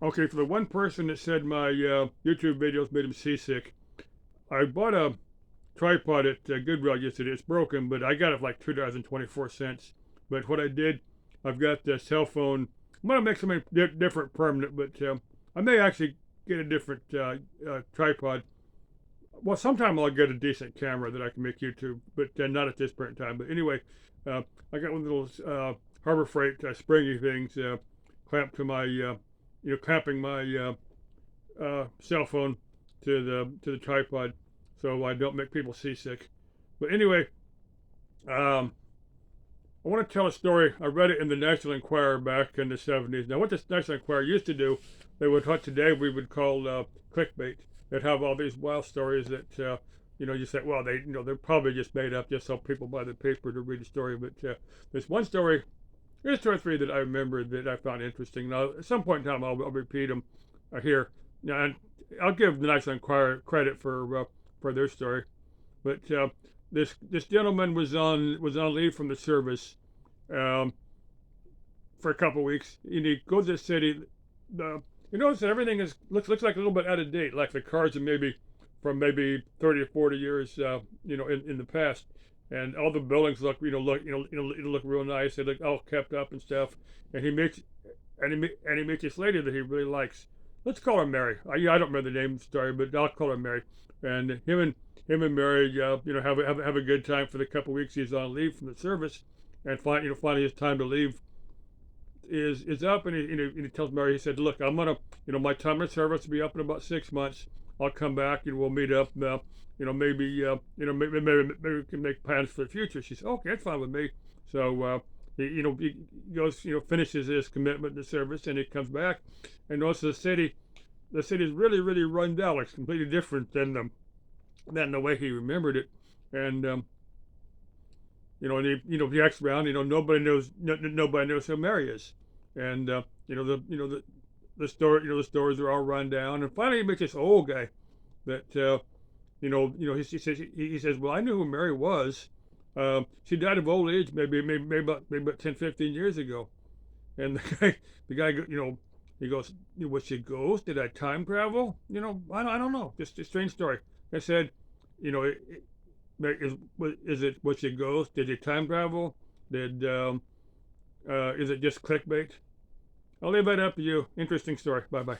Okay, for the one person that said my YouTube videos made him seasick, I bought a tripod at Goodwill yesterday. It's broken, but I got it for like $2.24. But what I did, I've got the cell phone. I'm gonna make something different permanent, but I may actually get a different tripod. Well, sometime I'll get a decent camera that I can make YouTube, but not at this point in time. But anyway, I got one of those Harbor Freight springy things clamped to my, clamping my cell phone to the tripod, so I don't make people seasick. But anyway, um, I want to tell a story. I read it in the National Enquirer back in the 70s. Now, what the National Enquirer used to do, they would what today we would call clickbait. They'd have all these wild stories that you say, well, they're probably just made up just so people buy the paper to read the story. But there's one story, there's two or three that I remember that I found interesting. Now, at some point in time, I'll repeat them here. Now, and I'll give the National Enquirer credit for their story. But this gentleman was on leave from the service um, for a couple of weeks, and he goes to the city. You notice that everything looks like a little bit out of date, like the cars are maybe from maybe 30 or 40 years, in the past, and all the buildings look real nice. They look all kept up and stuff. And he meets this lady that he really likes. Let's call her Mary. I don't remember the name of the story, but I'll call her Mary. And him and Mary, have a good time for the couple of weeks he's on leave from the service, and finally his time to leave is up, and he tells Mary, he said, look, I'm gonna, my time of service will be up in about 6 months. I'll come back and we'll meet up. Maybe we can make plans for the future. She said, okay, that's fine with me. So he goes, finishes his commitment to service, and he comes back, and notices the city's really, really run down. It's completely different than the way he remembered it. And he acts around. Nobody knows who Mary is. And the stores are all run down. And finally, he meets this old guy that he says, well, I knew who Mary was. She died of old age, maybe about 10, 15 years ago. And the guy, he goes, was she a ghost? Did I time travel? I don't know. Just a strange story. I said, was she a ghost? Did you time travel? Is it just clickbait? I'll leave that up to you. Interesting story. Bye bye.